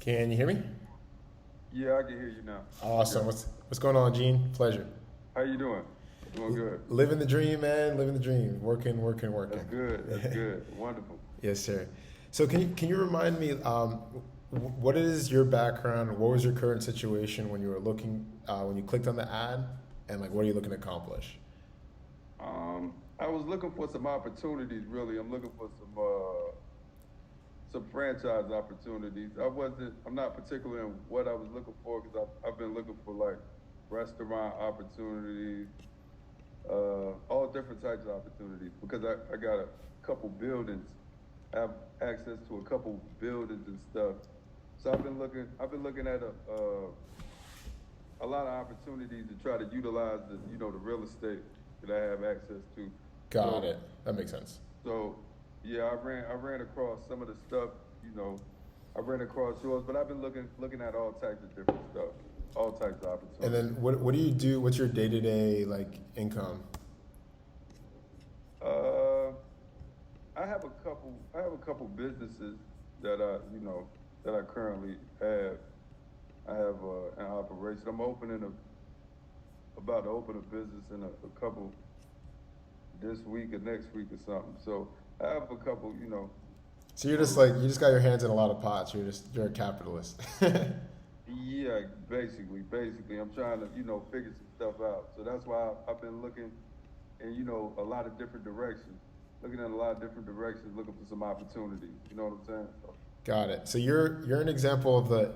Can you hear me? Yeah, I can hear you now. Awesome. Yeah. What's going on, Gene? Pleasure. How you doing? Doing good. Living the dream, man. Living the dream. Working, working, That's working. good. That's good. Wonderful. Yes, sir. So can you remind me what is your background? What was your current situation when you were looking when you clicked on the ad, and like what are you looking to accomplish? I was looking for some opportunities. Really, I'm looking for some franchise opportunities. I'm not particular in what I was looking for because I've been looking for like restaurant opportunities, all different types of opportunities because I got a couple buildings, I have access to a couple buildings and stuff. So I've been looking at a lot of opportunities to try to utilize the real estate that I have access to. Got So it. That makes sense. so yeah, I ran across some of the stuff, I ran across yours, but I've been looking at all types of different stuff, all types of And opportunities. then what do you do? What's your day to day like income? Uh, I have a couple businesses that I currently have. I have an operation. About to open a business in a couple this week or next week or something. So I have a couple. So you're just like you just got your hands in a lot of pots. You're a capitalist. Yeah, basically, I'm trying to figure some stuff out. So that's why I've been looking in a lot of different directions, looking at a lot of different directions, looking for some opportunities. You know what I'm saying? So, Got it. So you're an example of the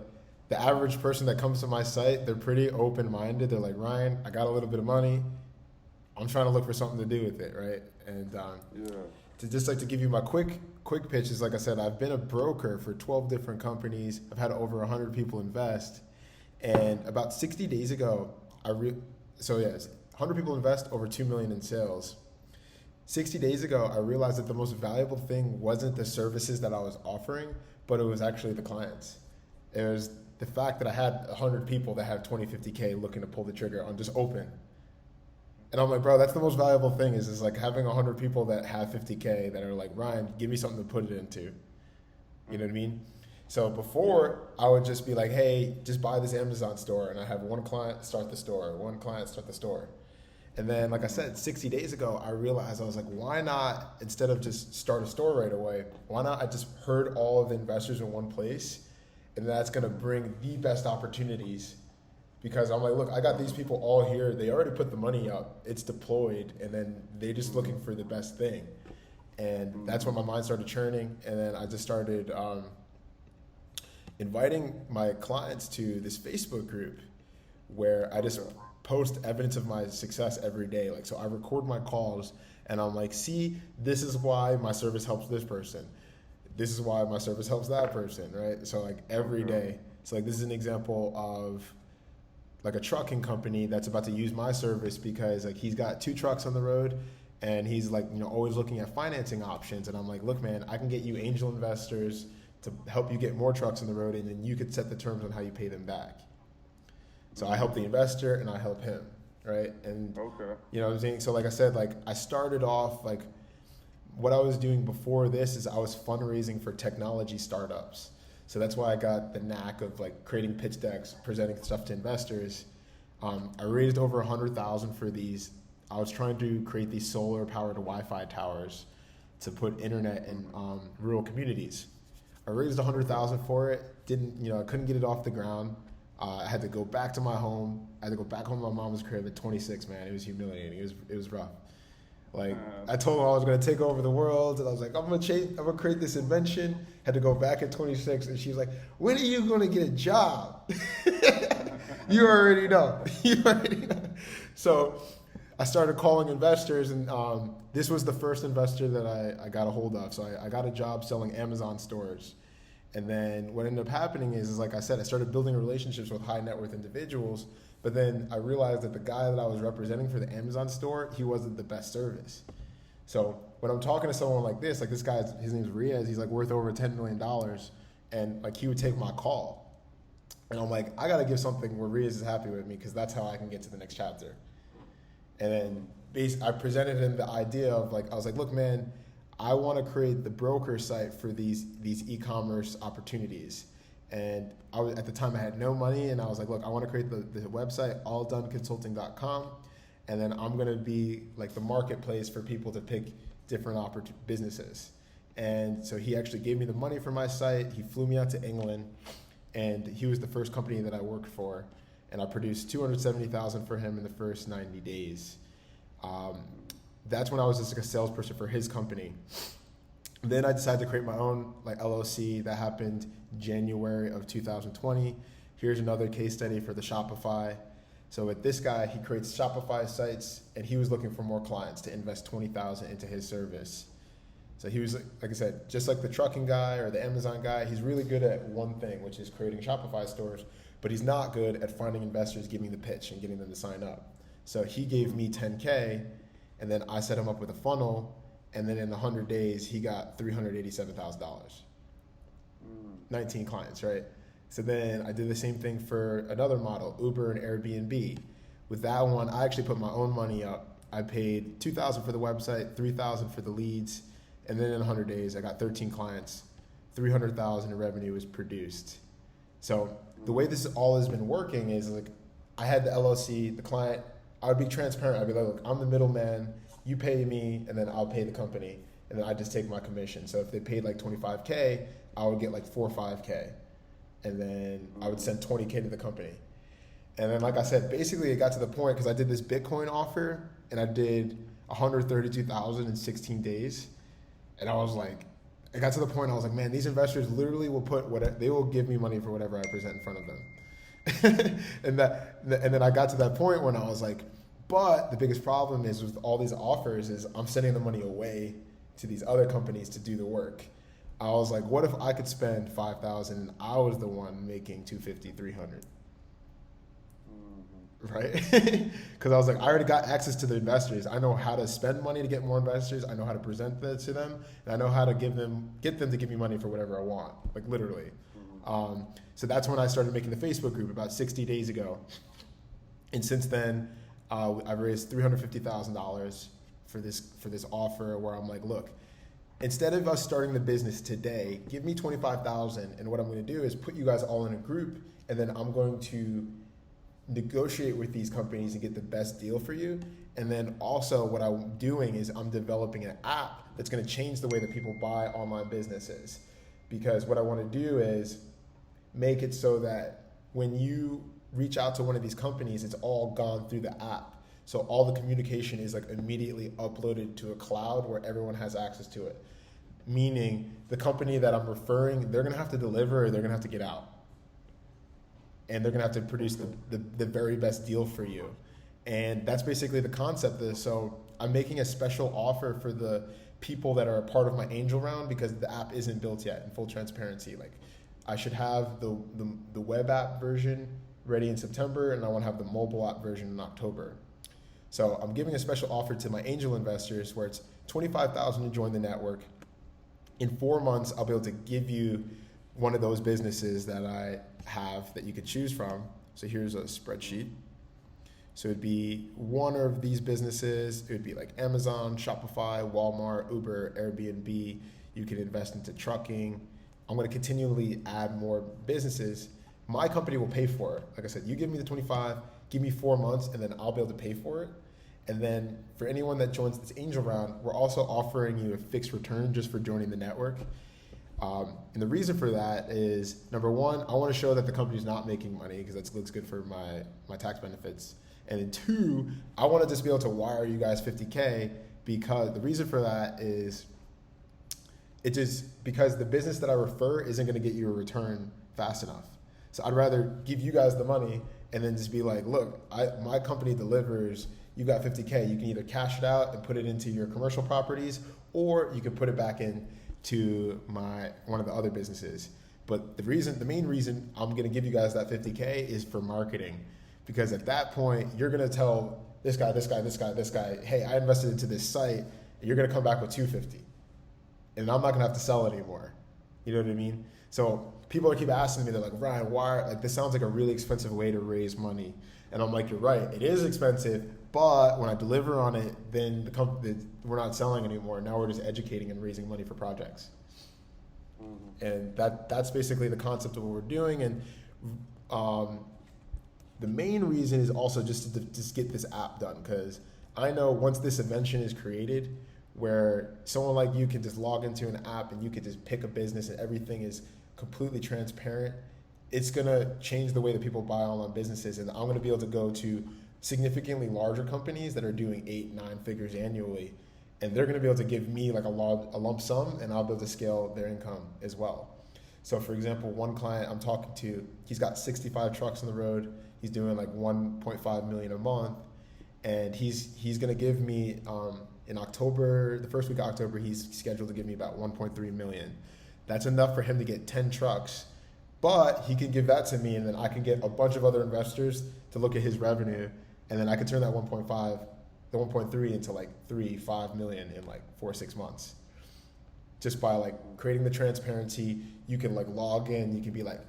average person that comes to my site. They're pretty open minded. They're like, Ryan, I got a little bit of money. I'm trying to look for something to do with it, right? And yeah. to just like to give you my quick pitch is like I said, I've been a broker for 12 different companies. I've had over 100 people invest, and about 60 days ago, so yes, 100 people invest over 2 million in sales. 60 days ago, I realized that the most valuable thing wasn't the services that I was offering, but it was actually the clients. It was the fact that I had 100 people that have 20, 50K looking to pull the trigger on just open. And I'm like, bro, that's the most valuable thing is like having 100 people that have 50K that are like, Ryan, give me something to put it into. You know what I mean? So Yeah. before, I would just be like, hey, just buy this Amazon store. And I have one client start the store, one client start the store. And then, like I said, 60 days ago, I realized I was like, why not, instead of just start a store right away, why not I just herd all of the investors in one place? And that's going to bring the best opportunities because I'm like, look, I got these people all here. They already put the money up. It's deployed. And then they just looking for the best thing. And that's when my mind started churning. And then I just started inviting my clients to this Facebook group where I just Okay. post evidence of my success every day. Like, so I record my calls and I'm like, see, this is why my service helps this person. This is why my service helps that person, right? So like every Okay. day. So like this is an example of like a trucking company that's about to use my service because like he's got 2 trucks on the road and he's like, always looking at financing options. And I'm like, look, man, I can get you angel investors to help you get more trucks on the road and then you could set the terms on how you pay them back. So I help the investor and I help him, right? And Okay. you know what I'm saying? So like I said, like I started off like what I was doing before this is I was fundraising for technology startups. So that's why I got the knack of like creating pitch decks, presenting stuff to investors. I raised over 100,000 for these. I was trying to create these solar powered Wi-Fi towers to put internet in rural communities. I raised 100,000 for it. I couldn't get it off the ground. I had to go back to my home. I had to go back home to my mom's crib at 26. Man, it was humiliating. It was rough. Like I told her I was gonna take over the world, and I was like, I'm gonna create this invention. Had to go back at 26, and she was like, when are you gonna get a job? You already know. You already know. So I started calling investors, and this was the first investor that I got a hold of. So I got a job selling Amazon stores. And then what ended up happening is like I said, I started building relationships with high net worth individuals. But then I realized that the guy that I was representing for the Amazon store, he wasn't the best service. So when I'm talking to someone like this guy, his name's Riaz, he's like worth over $10 million. And like he would take my call. And I'm like, I got to give something where Riaz is happy with me because that's how I can get to the next chapter. And then I presented him the idea of like, I was like, look, man, I want to create the broker site for these e-commerce opportunities. And at the time I had no money, and I was like, look, I want to create the website, alldoneconsulting.com. And then I'm going to be like the marketplace for people to pick different businesses. And so he actually gave me the money for my site. He flew me out to England, and he was the first company that I worked for. And I produced $270,000 for him in the first 90 days. That's when I was just like a salesperson for his company. Then I decided to create my own like LLC. That happened January of 2020. Here's another case study for the Shopify. So with this guy, he creates Shopify sites, and he was looking for more clients to invest $20,000 into his service. So he was, like I said, just like the trucking guy or the Amazon guy, he's really good at one thing, which is creating Shopify stores, but he's not good at finding investors, giving the pitch, and getting them to sign up. So he gave me $10K, and then I set him up with a funnel, and then in 100 days, he got $387,000. 19 clients, right? So then I did the same thing for another model, Uber and Airbnb. With that one, I actually put my own money up. I paid $2,000 for the website, $3,000 for the leads, and then in 100 days, I got 13 clients, $300,000 in revenue was produced. So the way this all has been working is like, I had the LLC, the client, I would be transparent. I'd be like, look, I'm the middleman, you pay me, and then I'll pay the company, and then I just take my commission. So if they paid like $25K, I would get like $4 or $5K. And then I would send $20K to the company. And then, like I said, basically it got to the point, because I did this Bitcoin offer, and I did $132,000 in 16 days. And I was like, it got to the point I was like, man, these investors literally will they will give me money for whatever I present in front of them. and then I got to that point when I was like, but the biggest problem is with all these offers is I'm sending the money away to these other companies to do the work. I was like, what if I could spend $5,000 and I was the one making $250, $300? Right? Because I was like, I already got access to the investors. I know how to spend money to get more investors. I know how to present that to them, and I know how to get them to give me money for whatever I want, like literally. So that's when I started making the Facebook group about 60 days ago. And since then, I've raised $350,000 for this offer where I'm like, look, instead of us starting the business today, give me $25,000, and what I'm going to do is put you guys all in a group, and then I'm going to negotiate with these companies and get the best deal for you. And then also what I'm doing is I'm developing an app that's going to change the way that people buy online businesses. Because what I want to do is make it so that when you reach out to one of these companies, it's all gone through the app. So all the communication is like immediately uploaded to a cloud where everyone has access to it. Meaning the company that I'm referring, they're going to have to deliver, or they're going to have to get out. And they're going to have to produce the very best deal for you. And that's basically the concept of this. So I'm making a special offer for the people that are a part of my angel round, because the app isn't built yet, in full transparency. Like, I should have the web app version ready in September, and I want to have the mobile app version in October. So I'm giving a special offer to my angel investors where it's $25,000 to join the network. In 4 months, I'll be able to give you one of those businesses that I have that you could choose from. So here's a spreadsheet. So it'd be one of these businesses. It would be like Amazon, Shopify, Walmart, Uber, Airbnb. You can invest into trucking. I'm going to continually add more businesses. My company will pay for it. Like I said, you give me the 25, give me 4 months, and then I'll be able to pay for it. And then for anyone that joins this angel round, we're also offering you a fixed return just for joining the network. And the reason for that is, number one, I want to show that the company's not making money, because that looks good for my tax benefits. And then two, I want to just be able to wire you guys $50K, because the reason for that is because the business that I refer isn't going to get you a return fast enough. So I'd rather give you guys the money and then just be like, look, my company delivers, you got $50K. You can either cash it out and put it into your commercial properties, or you can put it back in to one of the other businesses. But the main reason I'm going to give you guys that $50K is for marketing, because at that point you're going to tell this guy, hey, I invested into this site, and you're going to come back with $250, and I'm not going to have to sell it anymore. You know what I mean? So people keep asking me, they're like, Ryan, why? Like, this sounds like a really expensive way to raise money. And I'm like, you're right, it is expensive, but when I deliver on it, then we're not selling anymore. Now we're just educating and raising money for projects. And that's basically the concept of what we're doing. And the main reason is also just to just get this app done, because I know once this invention is created, where someone like you can just log into an app and you can just pick a business and everything is completely transparent, it's gonna change the way that people buy online businesses. And I'm gonna be able to go to significantly larger companies that are doing 8-9 figures annually, and they're gonna be able to give me like a lump sum, and I'll be able to scale their income as well. So for example, one client I'm talking to, he's got 65 trucks on the road. He's doing like 1.5 million a month, and he's gonna give me in October, the first week of October, he's scheduled to give me about 1.3 million. That's enough for him to get 10 trucks, but he can give that to me, and then I can get a bunch of other investors to look at his revenue, and then I can turn that 1.3 into like 3-5 million in like 4 or 6 months. Just by like creating the transparency, you can like log in, you can be like,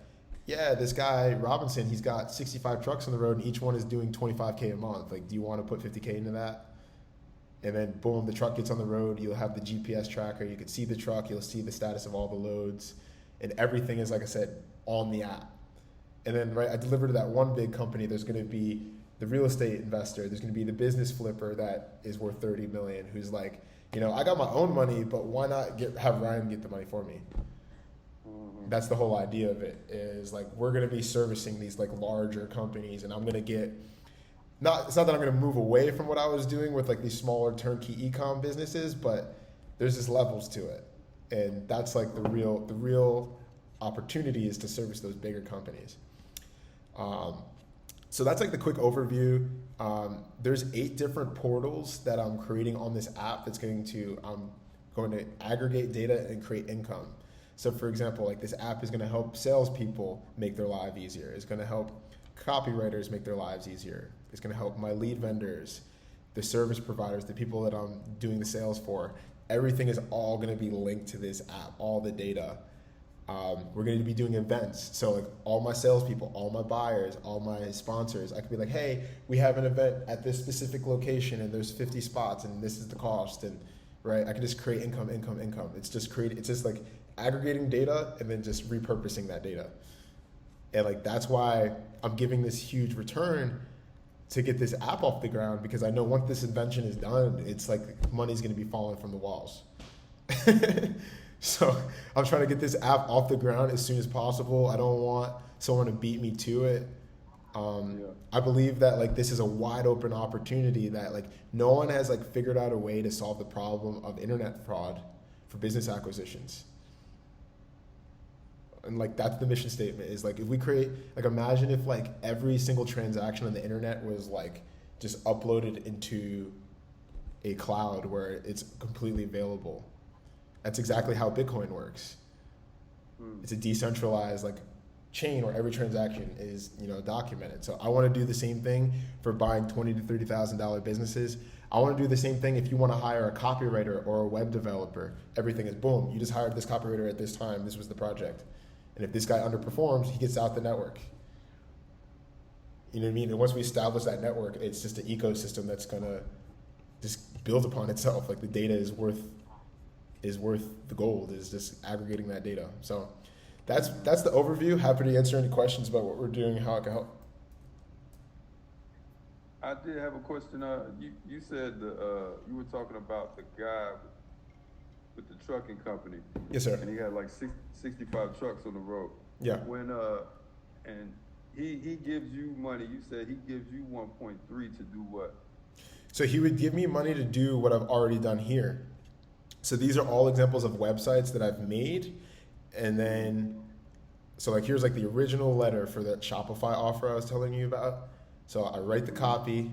yeah, this guy Robinson, he's got 65 trucks on the road and each one is doing 25K a month. Like, do you want to put 50K into that? And then boom, the truck gets on the road, you'll have the GPS tracker, you can see the truck, you'll see the status of all the loads, and everything is, like I said, on the app. And then I deliver to that one big company, there's gonna be the real estate investor, there's gonna be the business flipper that is worth 30 million, who's like, I got my own money, but why not have Ryan get the money for me? That's the whole idea of it, is like, we're gonna be servicing these like larger companies, and I'm gonna get, it's not that I'm gonna move away from what I was doing with like these smaller turnkey e-com businesses, but there's just levels to it. And that's like the real opportunity is to service those bigger companies. So that's like the quick overview. There's 8 different portals that I'm creating on this app that's going to aggregate data and create income. So for example, like this app is going to help salespeople make their life easier. It's going to help copywriters make their lives easier. It's going to help my lead vendors, the service providers, the people that I'm doing the sales for. Everything is all going to be linked to this app, all the data. We're going to be doing events. So like all my salespeople, all my buyers, all my sponsors, I could be like, hey, we have an event at this specific location and there's 50 spots and this is the cost. And right, I can just create income. It's just like aggregating data and then just repurposing that data. And like, that's why I'm giving this huge return to get this app off the ground, because I know once this invention is done, it's like money's going to be falling from the walls. So I'm trying to get this app off the ground as soon as possible. I don't want someone to beat me to it. I believe that like this is a wide open opportunity that like no one has like figured out a way to solve the problem of internet fraud for business acquisitions. And like that's the mission statement, is like if we create, like imagine if like every single transaction on the internet was like just uploaded into a cloud where it's completely available. That's exactly how Bitcoin works. It's a decentralized like chain where every transaction is documented. So I want to do the same thing for buying $20,000 to $30,000 businesses. I want to do the same thing if you want to hire a copywriter or a web developer. Everything is boom. You just hired this copywriter at this time. This was the project. And if this guy underperforms, he gets out the network. You know what I mean? And once we establish that network, it's just an ecosystem that's gonna just build upon itself. Like the data is worth the gold, is just aggregating that data. So that's the overview. Happy to answer any questions about what we're doing and how it can help. I did have a question. You said you were talking about the guy with the trucking company. Yes, sir. And he had like 65 trucks on the road. Yeah. When and he gives you money. You said he gives you 1.3 to do what? So he would give me money to do what I've already done here. So these are all examples of websites that I've made. And then, so like here's like the original letter for that Shopify offer I was telling you about. So I write the copy,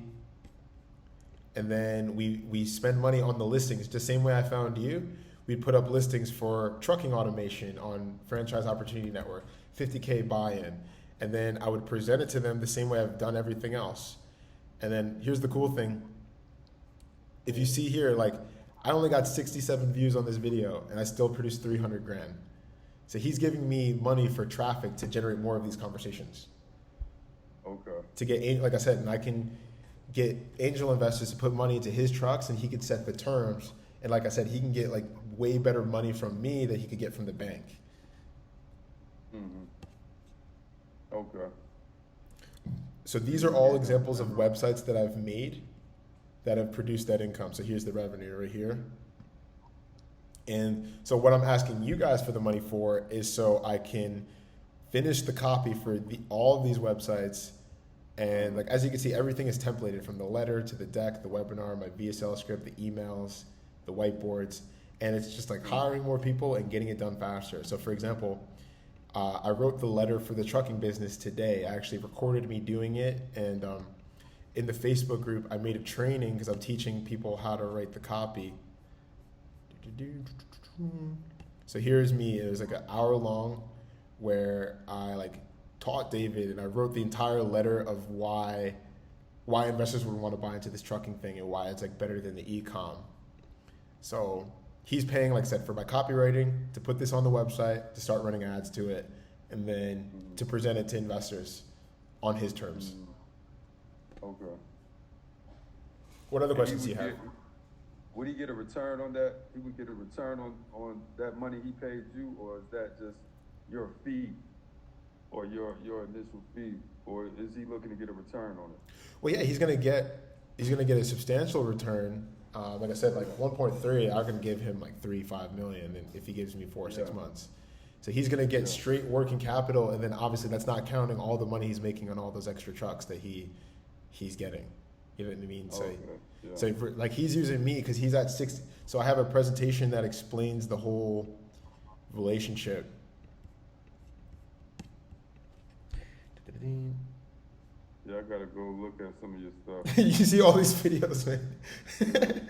and then we spend money on the listings. The same way I found you, we'd put up listings for trucking automation on Franchise Opportunity Network, 50K buy-in. And then I would present it to them the same way I've done everything else. And then here's the cool thing. If you see here, like I only got 67 views on this video and I still produced 300 grand. So he's giving me money for traffic to generate more of these conversations. Okay. To get, like I said, and I can get angel investors to put money into his trucks, and he could set the terms. And like I said, he can get like way better money from me than he could get from the bank. Mm-hmm. Okay. So these are all examples of websites that I've made that have produced that income. So here's the revenue right here. And so what I'm asking you guys for the money for is so I can finish the copy for all of these websites. And like as you can see, everything is templated from the letter to the deck, the webinar, my VSL script, the emails, the whiteboards, and it's just like hiring more people and getting it done faster. So for example, I wrote the letter for the trucking business today. I actually recorded me doing it, and in the Facebook group, I made a training because I'm teaching people how to write the copy. So here's me. It was like an hour long where I like taught David and I wrote the entire letter of why investors would want to buy into this trucking thing and why it's like better than the e-com. So he's paying, like I said, for my copywriting, to put this on the website, to start running ads to it, and then to present it to investors on his terms. Okay. What other questions do you have? Would he get a return on that? He would get a return on that money he paid you, or is that just your fee or your initial fee, or is he looking to get a return on it? Well, yeah, he's gonna get a substantial return. Like I said, like 1.3, I can give him like 3-5 million, and if he gives me 4 or 6 months. So he's gonna get straight working capital, and then obviously that's not counting all the money he's making on all those extra trucks that he's getting. You know what I mean? So, so for, like he's using me because he's at 60. So I have a presentation that explains the whole relationship. Yeah, I gotta go look at some of your stuff. You see all these videos, man.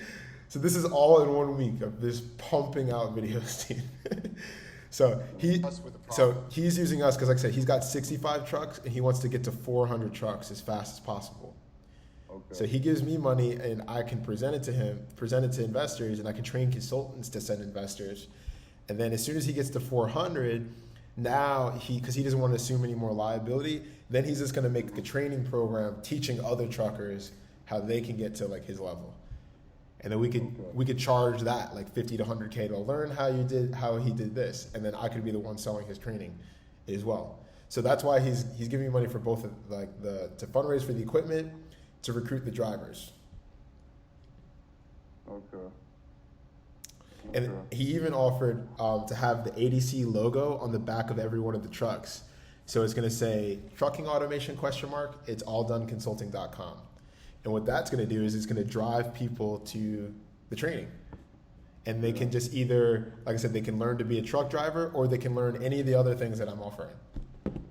So this is all in 1 week of this pumping out videos, team. So he's using us because, like I said, he's got 65 trucks and he wants to get to 400 trucks as fast as possible. Okay. So he gives me money and I can present it to him, present it to investors, and I can train consultants to send investors. And then as soon as he gets to 400, now because he doesn't want to assume any more liability, then he's just going to make a training program teaching other truckers how they can get to like his level. And then we could charge that like 50 to 100K to learn how he did this, and then I could be the one selling his training as well. So that's why he's giving me money for both to fundraise for the equipment, to recruit the drivers. Okay. And he even offered to have the ADC logo on the back of every one of the trucks. So it's going to say trucking automation ? It's alldone.consulting.com. And what that's going to do is it's going to drive people to the training. And they can just either, like I said, they can learn to be a truck driver, or they can learn any of the other things that I'm offering.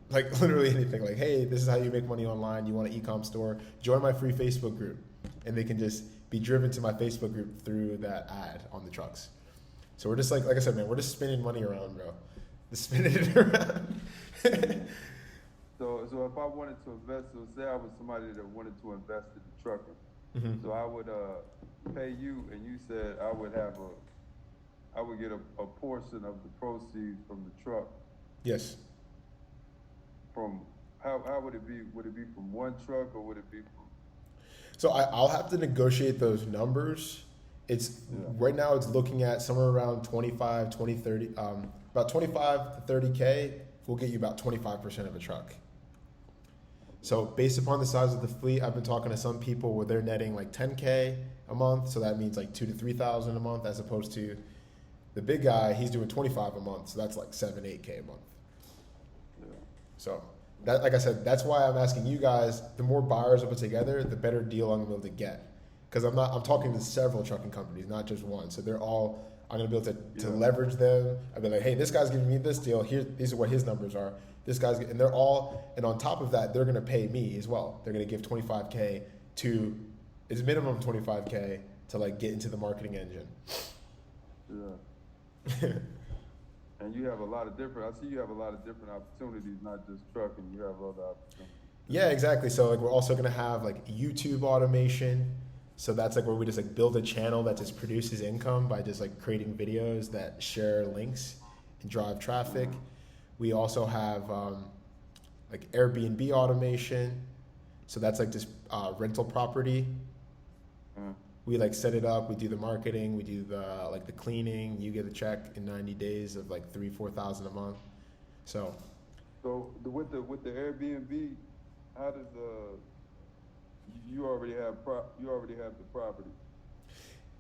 Like literally anything. Like, hey, this is how you make money online. You want an e-com store? Join my free Facebook group. And they can just be driven to my Facebook group through that ad on the trucks. So we're just like I said, man, we're just spinning money around, bro. Just spinning it around. So if I wanted to invest, so say I was somebody that wanted to invest in the trucking, so I would pay you, and you said I would get a portion of the proceeds from the truck. Yes. From how would it be? Would it be from one truck, or would it be from? So I'll have to negotiate those numbers. Right now it's looking at somewhere around 25, 20, 30, about 25 to 30K will get you about 25% of a truck. So based upon the size of the fleet, I've been talking to some people where they're netting like 10K a month. So that means like 2,000 to 3,000 a month, as opposed to the big guy, he's doing 25 a month. So that's like 7, 8K a month. Yeah. So that, like I said, that's why I'm asking you guys, the more buyers I put together, the better deal I'm going to be able to get. Because I'm talking to several trucking companies, not just one. So they're all, I'm going to be able to leverage them. I'll be like, hey, this guy's giving me this deal. Here, these are what his numbers are. This guy's, and they're all, and on top of that, they're going to pay me as well. They're going to give 25K it's minimum 25K to like get into the marketing engine. Yeah. And you have a lot of different, I see you have a lot of different opportunities, not just trucking, you have other opportunities. Yeah, exactly. So like we're also going to have like YouTube automation. So that's like where we just like build a channel that just produces income by just like creating videos that share links and drive traffic. We also have like Airbnb automation. So that's like just rental property. We like set it up. We do the marketing. We do the cleaning. You get a check in 90 days of like $3,000-4,000 a month. So So with the Airbnb, how does you already have you already have the property?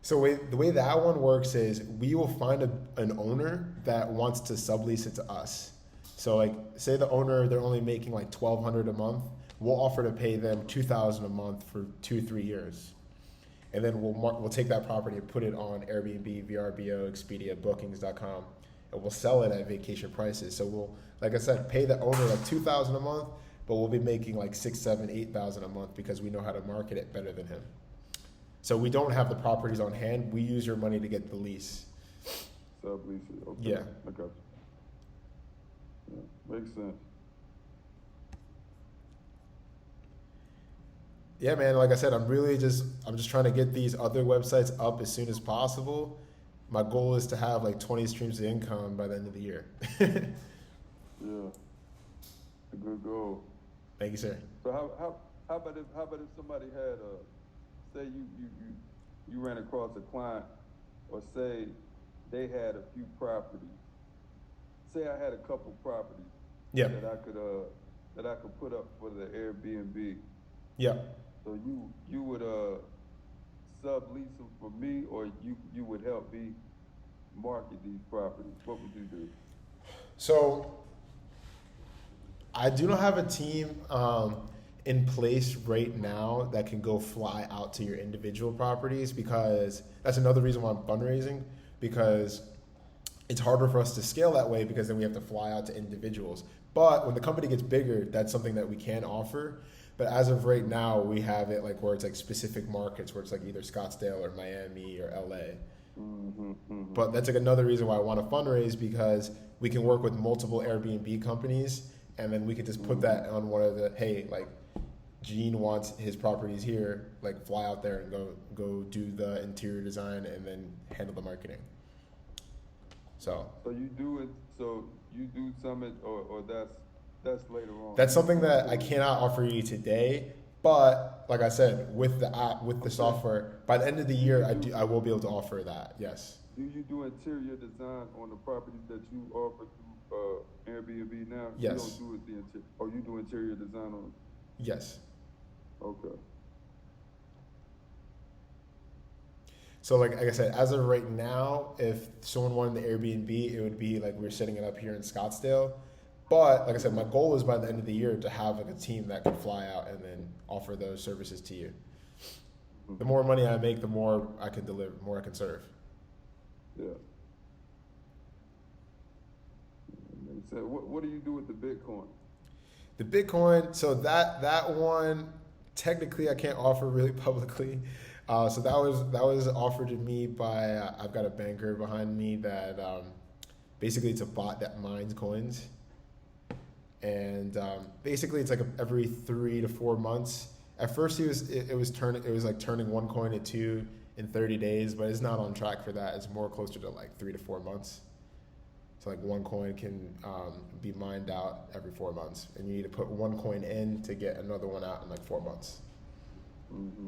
So the way that one works is we will find an owner that wants to sublease it to us. So like say the owner, they're only making like 1,200 a month. We'll offer to pay them 2,000 a month for 2-3 years. And then we'll take that property and put it on Airbnb, VRBO, Expedia, Bookings.com, and we'll sell it at vacation prices. So we'll, like I said, pay the owner like 2,000 a month, but we'll be making like 6, 7, 8,000 a month because we know how to market it better than him. So we don't have the properties on hand. We use your money to get the lease. Sublease it. Okay. Yeah. I got you. Yeah, makes sense. Yeah, man. Like I said, I'm just trying to get these other websites up as soon as possible. My goal is to have like 20 streams of income by the end of the year. Yeah, a good goal. Thank you, sir. So how about if somebody had say you ran across a client, or say they had a few properties. Say I had a couple properties. Yeah. that I could put up for the Airbnb. Yeah. So you would sublease them for me, or you would help me market these properties. What would you do? So I do not have a team in place right now that can go fly out to your individual properties, because that's another reason why I'm fundraising, because it's harder for us to scale that way because then we have to fly out to individuals. But when the company gets bigger, that's something that we can offer. But as of right now, we have it like where it's like specific markets where it's like either Scottsdale or Miami or LA. Mm-hmm, mm-hmm. But that's like another reason why I want to fundraise, because we can work with multiple Airbnb companies, and then we could just put that on one of the, hey, like Gene wants his properties here, like fly out there and go do the interior design and then handle the marketing. So you do it. So you do Summit, or that's later on. that's something that I cannot offer you today. But like I said, with the app, with the software, by the end of the year, I will be able to offer that. Yes. Do you do interior design on the properties that you offer through Airbnb now? Yes. You don't do it you do interior design on? Yes. Okay. So like I said, as of right now, if someone wanted the Airbnb, it would be like we're setting it up here in Scottsdale. But like I said, my goal is by the end of the year to have like a team that can fly out and then offer those services to you. The more money I make, the more I can deliver, the more I can serve. Yeah. Makes sense. What do you do with the Bitcoin? The Bitcoin, so that one, technically I can't offer really publicly. So that was offered to me by I've got a banker behind me that basically it's a bot that mines coins, and basically it's like every 3 to 4 months. At first it was like turning one coin to two in 30 days, but it's not on track for that. It's more closer to like 3 to 4 months. So like one coin can be mined out every 4 months, and you need to put one coin in to get another one out in like 4 months. Mm-hmm.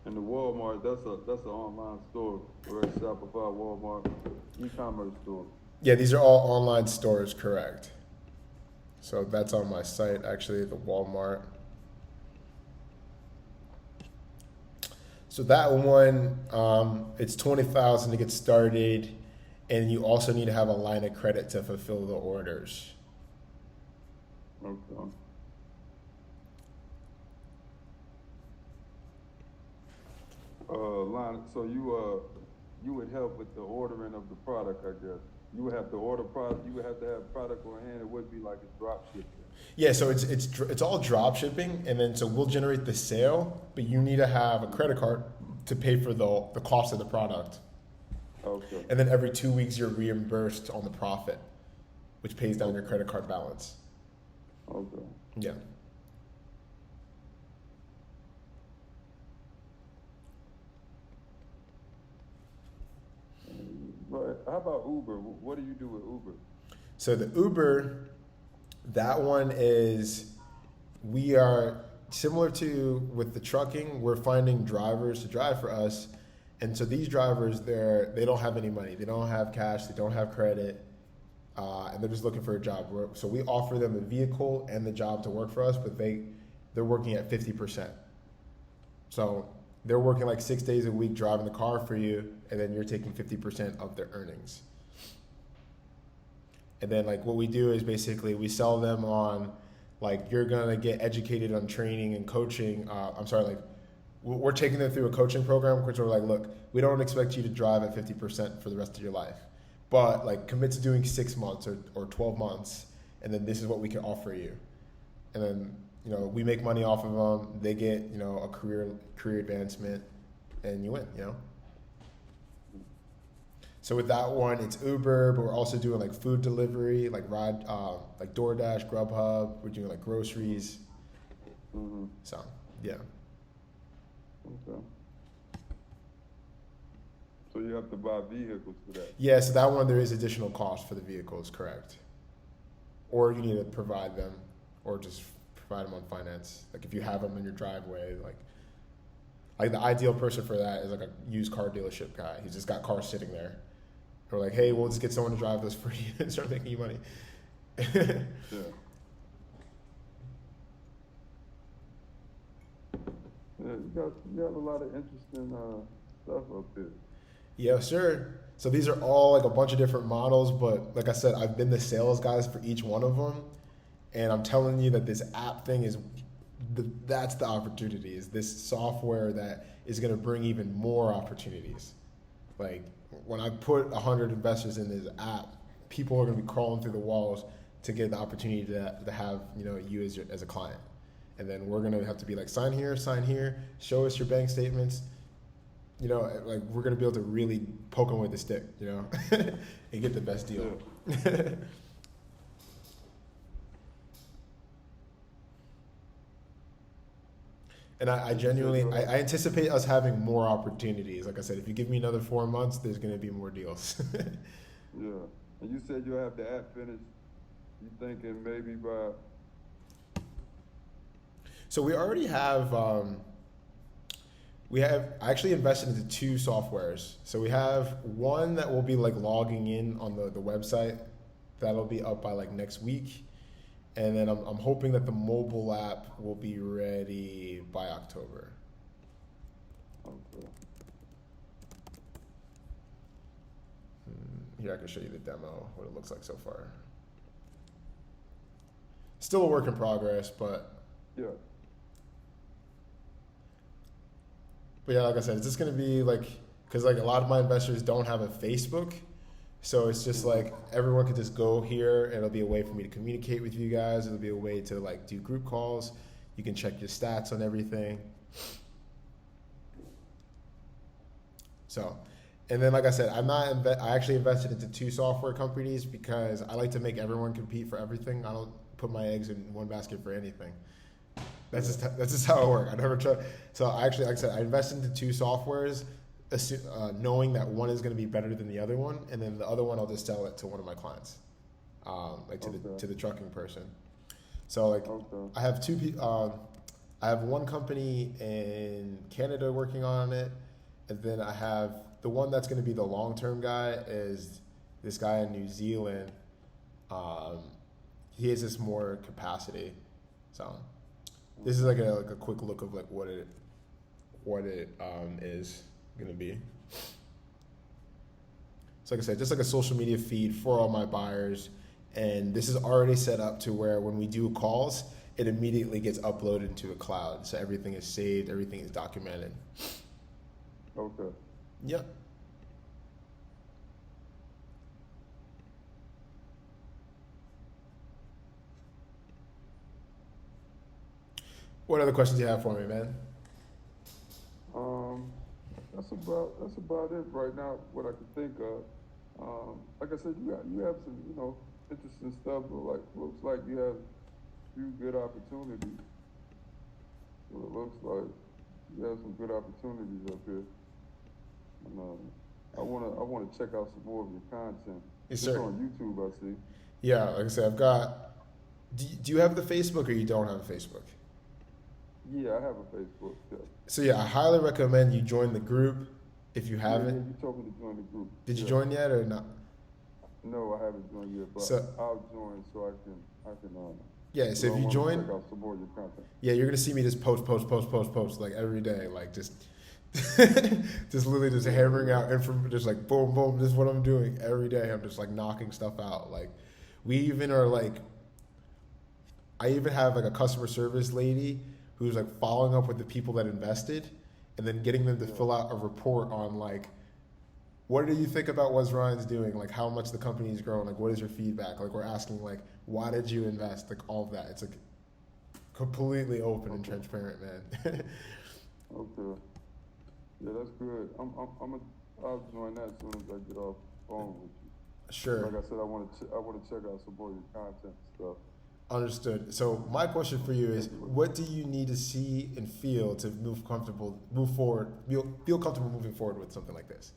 And the Walmart, that's an online store, right? Shopify, Walmart, e-commerce store. Yeah, these are all online stores, correct. So that's on my site, actually, the Walmart. So that one, it's $20,000 to get started, and you also need to have a line of credit to fulfill the orders. Okay. So you would help with the ordering of the product, I guess. You would have to order product. You would have to have product on hand. It wouldn't be like a drop shipping. Yeah, so it's all drop shipping, and then so we'll generate the sale, but you need to have a credit card to pay for the cost of the product. Okay. And then every 2 weeks you're reimbursed on the profit, which pays down your credit card balance. Okay. Yeah. Right. How about Uber? What do you do with Uber? So the Uber, that one is, we are similar to with the trucking, we're finding drivers to drive for us. And so these drivers, they don't have any money. They don't have cash. They don't have credit. And they're just looking for a job. So we offer them a vehicle and the job to work for us, but they're working at 50%. So they're working like 6 days a week driving the car for you, and then you're taking 50% of their earnings. And then like what we do is basically we sell them on like you're gonna get educated on training and coaching. We're taking them through a coaching program, which we're like, look, we don't expect you to drive at 50% for the rest of your life, but like commit to doing 6 months or 12 months, and then this is what we can offer you. And then we make money off of them. They get a career advancement, and you win. So with that one, it's Uber, but we're also doing like food delivery, like ride, like DoorDash, Grubhub. We're doing like groceries. Mm-hmm. So yeah. Okay. So you have to buy vehicles for that? Yeah, so that one there is additional cost for the vehicles, correct? Or you need to provide them, or just provide them on finance. Like if you have them in your driveway, like the ideal person for that is like a used car dealership guy. He's just got cars sitting there. We're like, hey, we'll just get someone to drive this for you and start making you money. Yeah. Yeah, you got a lot of interesting stuff up there. Yeah, sure. So these are all like a bunch of different models, but like I said, I've been the sales guys for each one of them, and I'm telling you that this app thing that's the opportunity. Is this software that is going to bring even more opportunities? Like when I put 100 investors in this app, people are going to be crawling through the walls to get the opportunity to have you as a client. And then we're going to have to be like, sign here, show us your bank statements. Like we're going to be able to really poke them with the stick, and get the best deal. Yeah. And I genuinely, I anticipate us having more opportunities. Like I said, if you give me another 4 months, there's going to be more deals. Yeah. And you said you'll have the app finished, you thinking maybe by... So we already have, I actually invested into 2 softwares. So we have one that will be like logging in on the website. That'll be up by like next week. And then I'm hoping that the mobile app will be ready by October. Okay. Here, I can show you the demo, what it looks like so far. Still a work in progress, but... Yeah. But yeah, like I said, it's just going to be like... Because like a lot of my investors don't have a Facebook. So it's just like everyone can just go here, and it'll be a way for me to communicate with you guys. It'll be a way to like do group calls. You can check your stats on everything. So, and then like I said, I actually invested into 2 software companies because I like to make everyone compete for everything. I don't put my eggs in one basket for anything. That's just how it works. I never try. So I actually, like I said, I invested into 2 softwares, knowing that one is going to be better than the other one, and then the other one I'll just sell it to one of my clients, to the trucking person. So like I have 2 I have one company in Canada working on it, and then I have the one that's going to be the long-term guy is this guy in New Zealand. He has this more capacity. So this is like a quick look of like what it is gonna be. So like I said, just like a social media feed for all my buyers, and this is already set up to where when we do calls, it immediately gets uploaded into a cloud, so everything is saved, everything is documented. Okay. Yep. What other questions do you have for me, man? That's about it right now. What I can think of. Like I said, you have some interesting stuff. But looks like you have a few good opportunities. So it looks like you have some good opportunities up here. And I wanna check out some more of your content. Yes, it's sir. On YouTube, I see. Yeah, like I said, I've got. Do you have the Facebook or you don't have a Facebook? Yeah, I have a Facebook. Yeah. So yeah, I highly recommend you join the group if you Yeah, haven't. you told me to join the group. Did you Yeah. join yet or not? No, I haven't joined yet, but So I'll join so I can, yeah, because so I if you want to join, check out some more of your content. yeah, you're gonna see me just post like every day, like just just literally just Yeah, hammering yeah. out information, just like boom, boom. This is what I'm doing every day. I'm just like knocking stuff out. Like we even are like, I even have like a customer service lady who's like following up with the people that invested, and then getting them to Yeah. fill out a report on like, what do you think about what Ryan's doing? Like how much the company's grown? Like what is your feedback? Like we're asking like, why did you invest? Like all of that. It's like completely open and Okay. transparent, man. Okay. Yeah, that's good. I'll join that as soon as I get off the phone with you. Sure. Like I said, I want to check out some more of your content and stuff. Understood. So my question for you is, what do you need to see and feel to move forward, feel comfortable moving forward with something like this?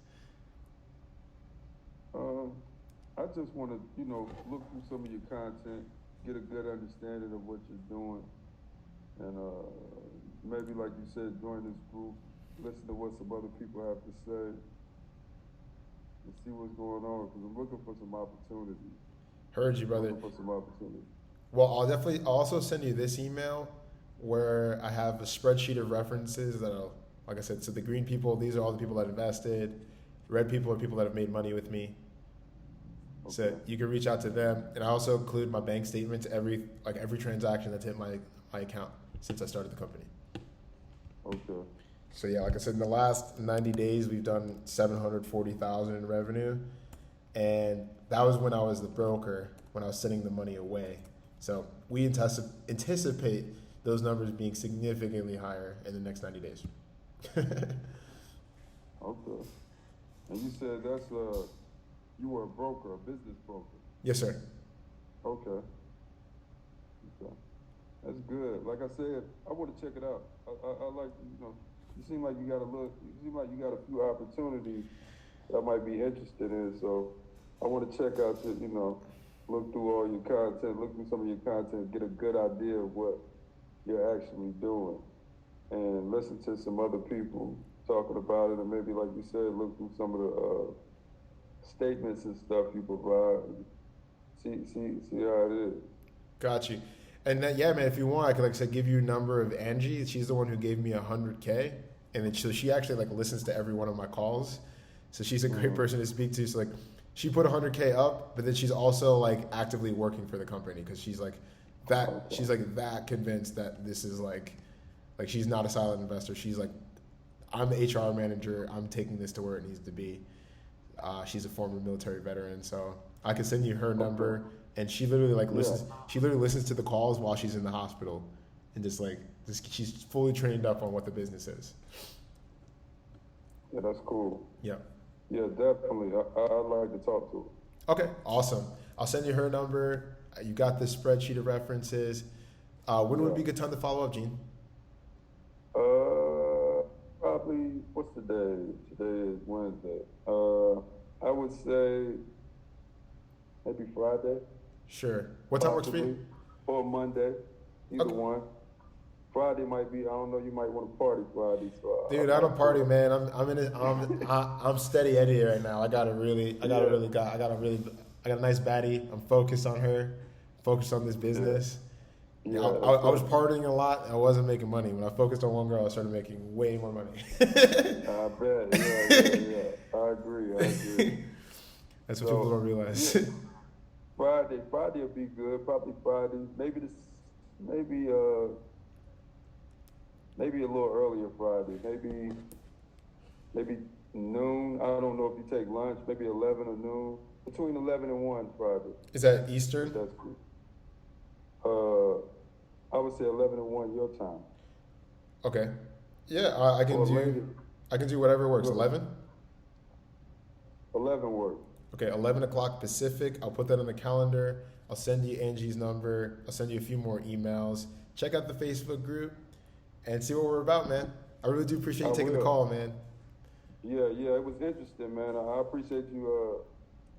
I just want to, look through some of your content, get a good understanding of what you're doing, and maybe, like you said, join this group, listen to what some other people have to say, and see what's going on. Because I'm looking for some opportunities. Heard you, brother. Looking for some opportunities. Well, I'll also send you this email where I have a spreadsheet of references like I said, so the green people, these are all the people that invested. Red people are people that have made money with me. Okay. So you can reach out to them, and I also include my bank statements every transaction that's hit my account since I started the company. Okay. So yeah, like I said, in the last 90 days, we've done 740,000 in revenue, and that was when I was the broker, when I was sending the money away. So we anticipate those numbers being significantly higher in the next 90 days. Okay. And you said you were a broker, a business broker. Yes, sir. Okay. Okay. That's good. Like I said, I want to check it out. I like, you seem like you got a few opportunities that I might be interested in. So I want to check out look through all your content, look through some of your content, get a good idea of what you're actually doing, and listen to some other people talking about it, and maybe, like you said, look through some of the statements and stuff you provide. See how it is. Got you. And then, yeah, man, if you want, I could, like I said, give you a number of Angie. She's the one who gave me 100K. And then she actually like listens to every one of my calls. So she's a great person to speak to. So like she put 100K up, but then she's also like actively working for the company because she's like that convinced that this is like she's not a silent investor. She's like, I'm the HR manager. I'm taking this to where it needs to be. She's a former military veteran, so I can send you her number. And she literally listens. She literally listens to the calls while she's in the hospital, and she's fully trained up on what the business is. Yeah, that's cool. Yeah. Yeah, definitely. I'd like to talk to her. Okay. Awesome. I'll send you her number. You got this spreadsheet of references. When would be a good time to follow up, Gene? Probably. What's the day? Today is Wednesday. I would say maybe Friday. Sure. What time works for you? Or Monday. Either one. Friday might be. I don't know. You might want to party Friday. So dude, I don't party, man. I'm steady Eddie right now. I got a nice baddie. I'm focused on her. Focused on this business. Yeah, I was partying a lot. I wasn't making money. When I focused on one girl, I started making way more money. I bet. Yeah. I agree. That's what people don't realize. Yeah. Friday will be good. Probably Friday. Maybe a little earlier Friday. Maybe noon. I don't know if you take lunch. Maybe 11 or noon. Between 11 and 1 Friday. Is that Eastern? That's good. I would say 11 and 1 your time. Okay. Yeah, I can do whatever works. 11? 11 works. Okay, 11 o'clock Pacific. I'll put that on the calendar. I'll send you Angie's number. I'll send you a few more emails. Check out the Facebook group and see what we're about, man. I really do appreciate you taking the call, man. Yeah, it was interesting, man. I appreciate you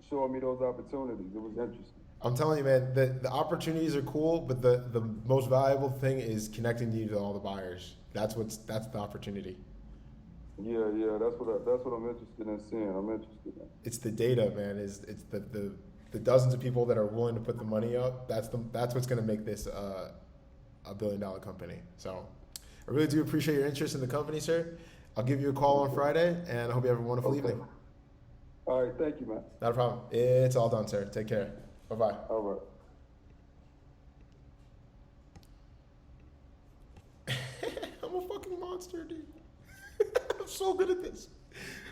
showing me those opportunities. It was interesting. I'm telling you, man, the opportunities are cool, but the most valuable thing is connecting you to all the buyers. That's the opportunity. Yeah, yeah, that's what I'm interested in seeing. I'm interested in. It's the data, man. It's the dozens of people that are willing to put the money up. That's what's going to make this a billion-dollar company. So I really do appreciate your interest in the company, sir. I'll give you a call on Friday, and I hope you have a wonderful evening. All right, thank you, man. Not a problem. It's all done, sir. Take care. Bye bye. All right. I'm a fucking monster, dude. I'm so good at this.